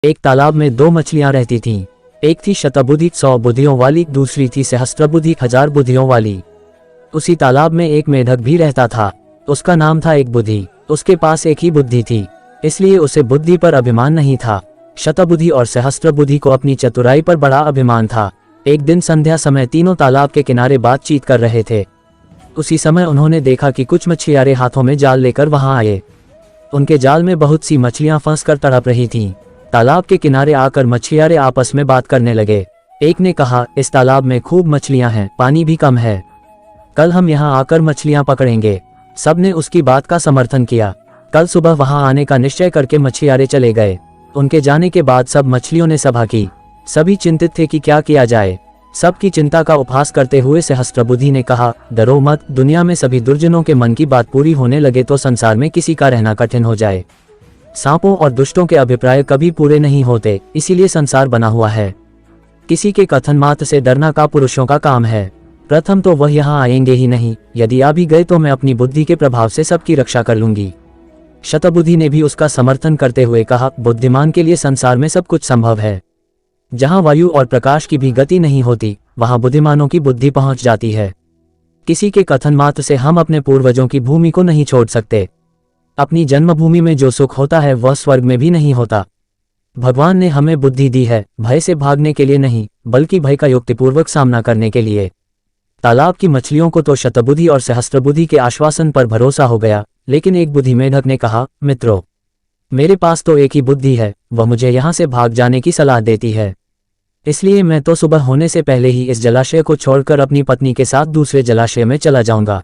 एक तालाब में दो मछलियां रहती थीं। एक थी शतबुद्धि 100 बुद्धियों वाली, दूसरी थी सहस्त्रबुद्धि 1000 बुद्धियों वाली। उसी तालाब में एक मेढक भी रहता था। उसका नाम था एक बुद्धि। उसके पास एक ही बुद्धि थी, इसलिए उसे बुद्धि पर अभिमान नहीं था। शतबुद्धि और सहस्त्रबुद्धि को अपनी चतुराई पर बड़ा अभिमान था। एक दिन संध्या समय तीनों तालाब के किनारे बातचीत कर रहे थे। उसी समय उन्होंने देखा कि कुछ मछुआरे हाथों में जाल लेकर वहां आए। उनके जाल में बहुत सी मछलियां फंसकर तड़प रही थीं। तालाब के किनारे आकर मछुआरे आपस में बात करने लगे। एक ने कहा, इस तालाब में खूब मछलियां हैं, पानी भी कम है, कल हम यहाँ आकर मछलियां पकड़ेंगे। सबने उसकी बात का समर्थन किया। कल सुबह वहां आने का निश्चय करके मछुआरे चले गए। उनके जाने के बाद सब मछलियों ने सभा की। सभी चिंतित थे कि क्या किया जाए। सबकी चिंता का उपहास करते हुए सहस्त्रबुद्धि ने कहा, डरो मत, दुनिया में सभी दुर्जनों के मन की बात पूरी होने लगे तो संसार में किसी का रहना कठिन हो जाए। सांपों और दुष्टों के अभिप्राय कभी पूरे नहीं होते, इसीलिए संसार बना हुआ है। किसी के कथन मात्र से डरना का पुरुषों का काम है। प्रथम तो वह यहाँ आएंगे ही नहीं, यदि आ भी गए तो मैं अपनी बुद्धि के प्रभाव से सबकी रक्षा कर लूंगी। शतबुद्धि ने भी उसका समर्थन करते हुए कहा, बुद्धिमान के लिए संसार में सब कुछ संभव है। जहां वायु और प्रकाश की भी गति नहीं होती, वहां बुद्धिमानों की बुद्धि पहुंच जाती है। किसी के कथन मात्र से हम अपने पूर्वजों की भूमि को नहीं छोड़ सकते। अपनी जन्मभूमि में जो सुख होता है वह स्वर्ग में भी नहीं होता। भगवान ने हमें बुद्धि दी है, भय से भागने के लिए नहीं, बल्कि भय का युक्तिपूर्वक सामना करने के लिए। तालाब की मछलियों को तो शतबुद्धि और सहस्त्रबुद्धि के आश्वासन पर भरोसा हो गया, लेकिन एक बुद्धि मेढक ने कहा, मित्रों, मेरे पास तो एक ही बुद्धि है, वह मुझे यहाँ से भाग जाने की सलाह देती है। इसलिए मैं तो सुबह होने से पहले ही इस जलाशय को छोड़कर अपनी पत्नी के साथ दूसरे जलाशय में चला जाऊंगा।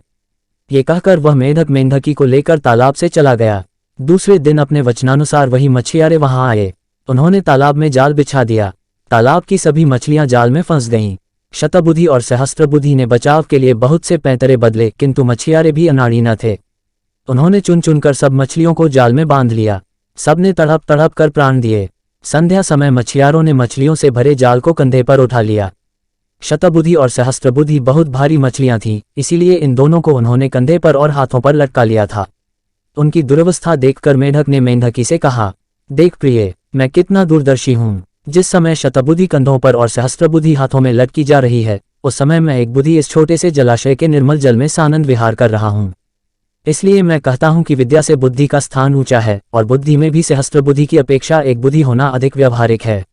ये कहकर वह मेढक मेंढकी को लेकर तालाब से चला गया। दूसरे दिन अपने वचनानुसार वही मछुआरे वहां आए। उन्होंने तालाब में जाल बिछा दिया। तालाब की सभी मछलियां जाल में फंस गईं। शतबुद्धि और सहस्त्रबुद्धि ने बचाव के लिए बहुत से पैंतरे बदले, किंतु मछुआरे भी अनाड़ी न थे। उन्होंने चुन चुनकर सब मछलियों को जाल में बांध लिया। सबने तड़प तड़प कर प्राण दिए। संध्या समय मछुआरों ने मछलियों से भरे जाल को कंधे पर उठा लिया। शतबुद्धि और सहस्त्रबुद्धि बहुत भारी मछलियां थीं, इसीलिए इन दोनों को उन्होंने कंधे पर और हाथों पर लटका लिया था। उनकी दुर्वस्था देखकर मेढक ने मेंढकी से कहा, देख प्रिय, मैं कितना दूरदर्शी हूँ। जिस समय शतबुद्धि कंधों पर और सहस्त्रबुद्धि हाथों में लटकी जा रही है, उस समय मैं एक बुद्धि इस छोटे से जलाशय के निर्मल जल में सानंद विहार कर रहा हूँ। इसलिए मैं कहता हूं कि विद्या से बुद्धि का स्थान ऊंचा है, और बुद्धि में भी सहस्त्रबुद्धि की अपेक्षा एक बुद्धि होना अधिक व्यावहारिक है।